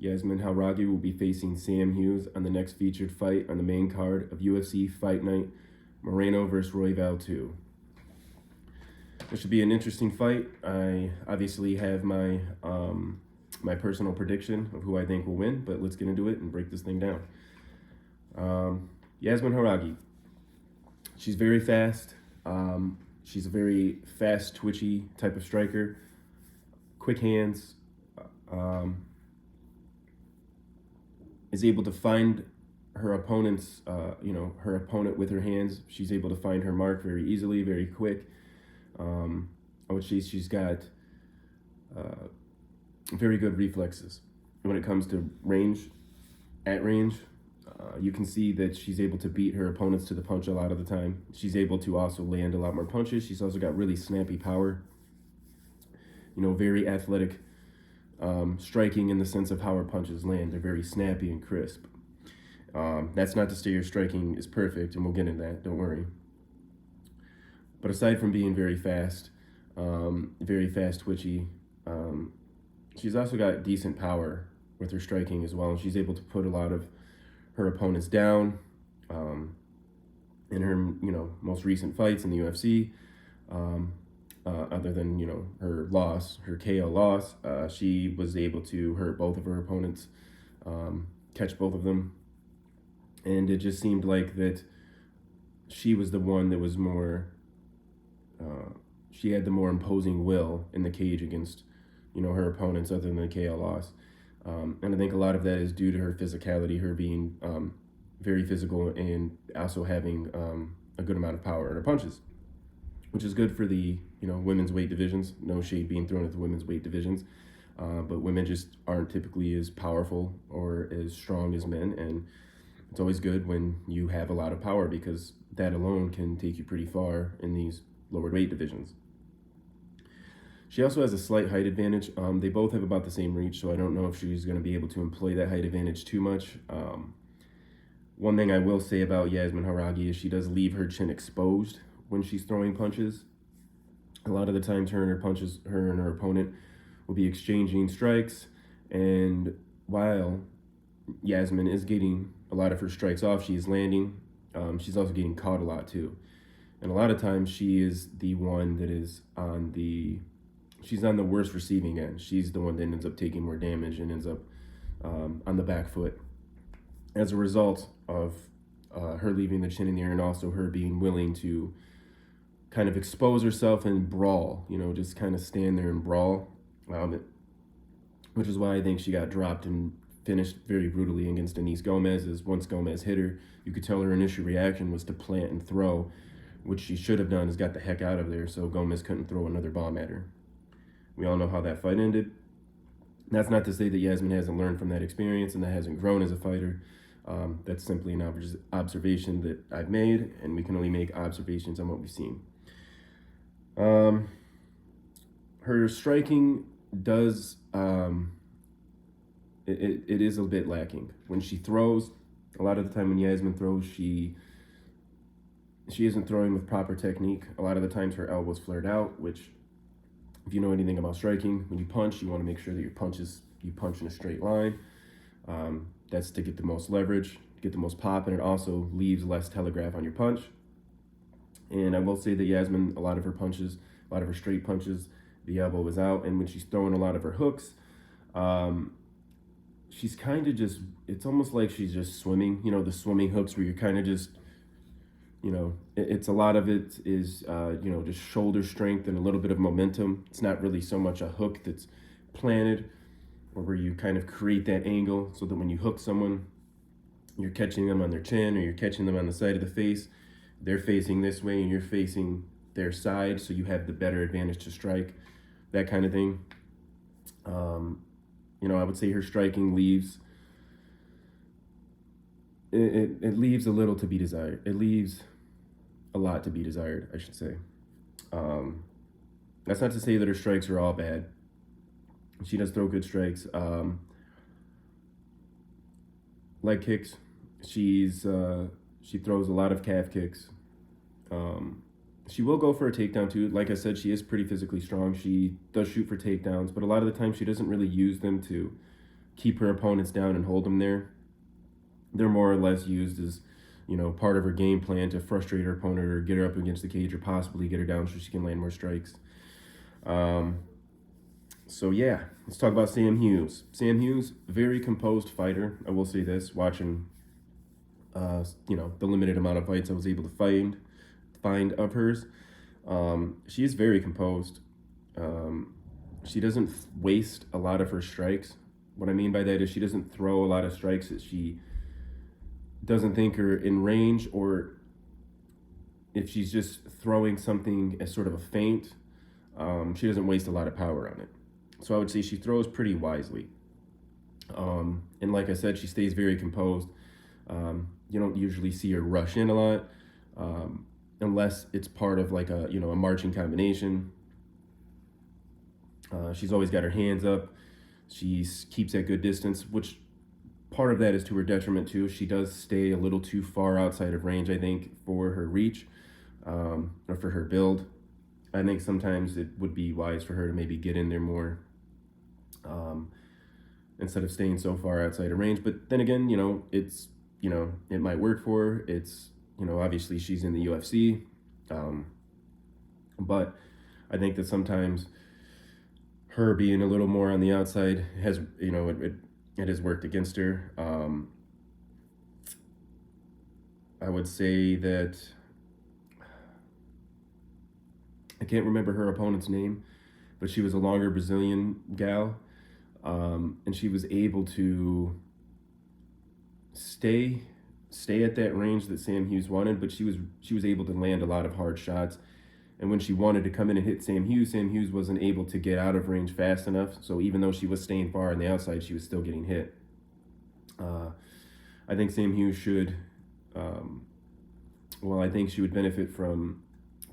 Yazmin Jauregui will be facing Sam Hughs on the next featured fight on the main card of UFC Fight Night, Moreno Vs Royval 2. This should be an interesting fight. I obviously have my my personal prediction of who I think will win, but let's get into it and break this thing down. Yazmin Jauregui. She's very fast. She's a very fast, twitchy type of striker. Quick hands. Is able to find her opponent's, her opponent with her hands. She's able to find her mark very easily, very quick. She's got very good reflexes when it comes to range. At range, you can see that she's able to beat her opponents to the punch a lot of the time. She's able to also land a lot more punches. She's also got really snappy power. Very athletic striking in the sense of how her punches land. They're very snappy and crisp. That's not to say her striking is perfect, and we'll get into that, don't worry. But aside from being very fast twitchy, she's also got decent power with her striking as well, and she's able to put a lot of her opponents down. In her, most recent fights in the UFC, other than, her loss, her KO loss, she was able to hurt both of her opponents, catch both of them. And it just seemed like that she was the one that was more, she had the more imposing will in the cage against, her opponents other than the KO loss. And I think a lot of that is due to her physicality, her being very physical and also having a good amount of power in her punches, which is good for the, women's weight divisions. No shade being thrown at the women's weight divisions, but women just aren't typically as powerful or as strong as men, and it's always good when you have a lot of power because that alone can take you pretty far in these lower weight divisions. She also has a slight height advantage. They both have about the same reach, so I don't know if she's going to be able to employ that height advantage too much. One thing I will say about Yazmin Jauregui is she does leave her chin exposed when she's throwing punches. A lot of the times her and her opponent will be exchanging strikes, and while Yazmin is getting a lot of her strikes off, she is landing, she's also getting caught a lot too. And a lot of times she is the one that is she's on the worst receiving end. She's the one that ends up taking more damage and ends up on the back foot as a result of her leaving the chin in the air, and also her being willing to kind of expose herself and brawl, just kind of stand there and brawl, which is why I think she got dropped and finished very brutally against Denise Gomes. Is once Gomes hit her, you could tell her initial reaction was to plant and throw, which she should have done is got the heck out of there so Gomes couldn't throw another bomb at her. We all know how that fight ended. That's not to say that Yazmin hasn't learned from that experience and that hasn't grown as a fighter. That's simply an observation that I've made, and we can only make observations on what we've seen. Her striking does, it is a bit lacking. When she throws, a lot of the time when Yazmin throws, she isn't throwing with proper technique. A lot of the times her elbows flared out, which, if you know anything about striking, when you punch, you want to make sure that you punch in a straight line. That's to get the most leverage, get the most pop, and it also leaves less telegraph on your punch. And I will say that Yazmin, a lot of her straight punches, the elbow is out, and when she's throwing a lot of her hooks, she's kind of just, it's almost like she's just swimming, the swimming hooks where you're kind of just, it's a lot of it is, just shoulder strength and a little bit of momentum. It's not really so much a hook that's planted, or where you kind of create that angle so that when you hook someone, you're catching them on their chin or you're catching them on the side of the face. They're facing this way and you're facing their side, so you have the better advantage to strike, that kind of thing. I would say her striking leaves, it leaves a little to be desired. It leaves a lot to be desired, I should say. That's not to say that her strikes are all bad. She does throw good strikes. Leg kicks. She throws a lot of calf kicks. She will go for a takedown too. Like I said, she is pretty physically strong. She does shoot for takedowns, but a lot of the time she doesn't really use them to keep her opponents down and hold them there. They're more or less used as, part of her game plan to frustrate her opponent or get her up against the cage or possibly get her down so she can land more strikes. So yeah, let's talk about Sam Hughs. Sam Hughs, very composed fighter. I will say this, watching, the limited amount of fights I was able to find of hers. She is very composed. She doesn't waste a lot of her strikes. What I mean by that is she doesn't throw a lot of strikes that she doesn't think are in range, or if she's just throwing something as sort of a feint, she doesn't waste a lot of power on it. So I would say she throws pretty wisely. And like I said, she stays very composed. You don't usually see her rush in a lot, unless it's part of like a marching combination. She's always got her hands up. She keeps at good distance, which part of that is to her detriment too. She does stay a little too far outside of range, I think, for her reach, or for her build. I think sometimes it would be wise for her to maybe get in there more, instead of staying so far outside of range. But then again, it's, it might work for her. It's, obviously she's in the UFC. But I think that sometimes her being a little more on the outside has, it has worked against her. I would say that I can't remember her opponent's name, but she was a longer Brazilian gal, and she was able to stay at that range that Sam Hughs wanted, but she was able to land a lot of hard shots. And when she wanted to come in and hit Sam Hughs wasn't able to get out of range fast enough. So even though she was staying far on the outside, she was still getting hit. I think Sam Hughs should, I think she would benefit from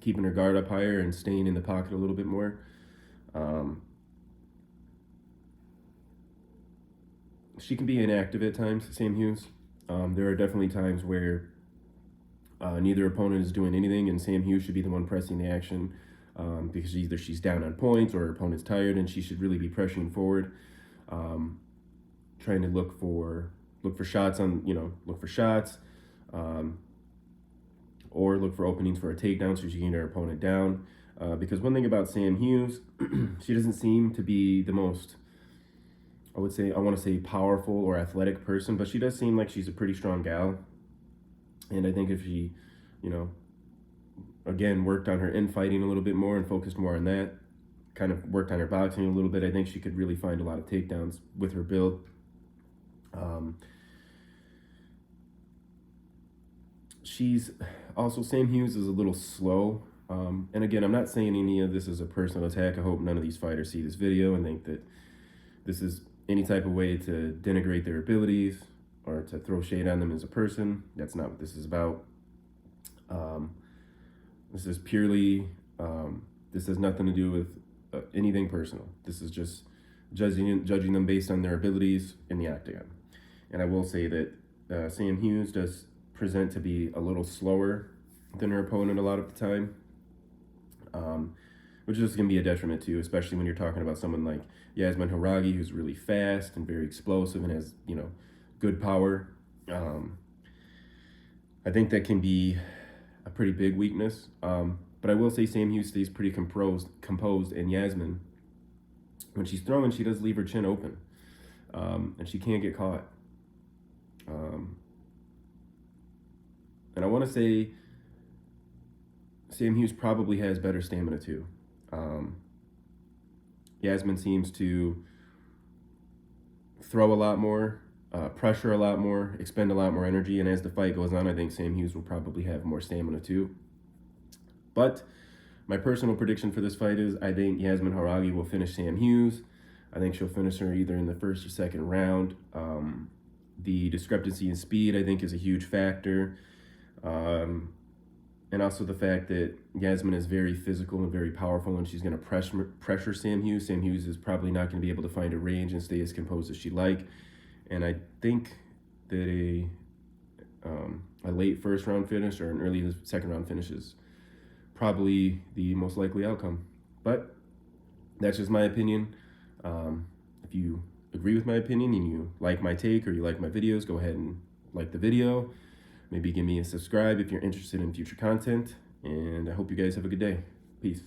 keeping her guard up higher and staying in the pocket a little bit more. She can be inactive at times, Sam Hughs. There are definitely times where neither opponent is doing anything, and Sam Hughs should be the one pressing the action, because either she's down on points or her opponent's tired, and she should really be pressuring forward, trying to look for shots or look for openings for a takedown so she can get her opponent down. Because one thing about Sam Hughs, she doesn't seem to be the most, I want to say powerful or athletic person, but she does seem like she's a pretty strong gal. And I think if she, again, worked on her infighting a little bit more and focused more on that, kind of worked on her boxing a little bit, I think she could really find a lot of takedowns with her build. She's also, Sam Hughs is a little slow. And again, I'm not saying any of this is a personal attack. I hope none of these fighters see this video and think that this is any type of way to denigrate their abilities or to throw shade on them as a person. That's not what this is about. This is purely, this has nothing to do with anything personal. This is just judging them based on their abilities in the octagon. And I will say that Sam Hughs does present to be a little slower than her opponent a lot of the time, which is going to be a detriment too, especially when you're talking about someone like Yazmin Jauregui, who's really fast and very explosive and has, good power. I think that can be a pretty big weakness. But I will say Sam Hughs stays pretty composed, and Yazmin, when she's throwing, she does leave her chin open, and she can't get caught. And I want to say Sam Hughs probably has better stamina too. Yazmin seems to throw a lot more, pressure a lot more, expend a lot more energy, and as the fight goes on, I think Sam Hughs will probably have more stamina too. But my personal prediction for this fight is I think Yazmin Jauregui will finish Sam Hughs. I think she'll finish her either in the first or second round. The discrepancy in speed, I think, is a huge factor. And also the fact that Yazmin is very physical and very powerful, and she's going to pressure Sam Hughs. Sam Hughs is probably not going to be able to find a range and stay as composed as she'd like. And I think that a late first round finish or an early second round finish is probably the most likely outcome. But that's just my opinion. If you agree with my opinion and you like my take or you like my videos, go ahead and like the video. Maybe give me a subscribe if you're interested in future content. And I hope you guys have a good day. Peace.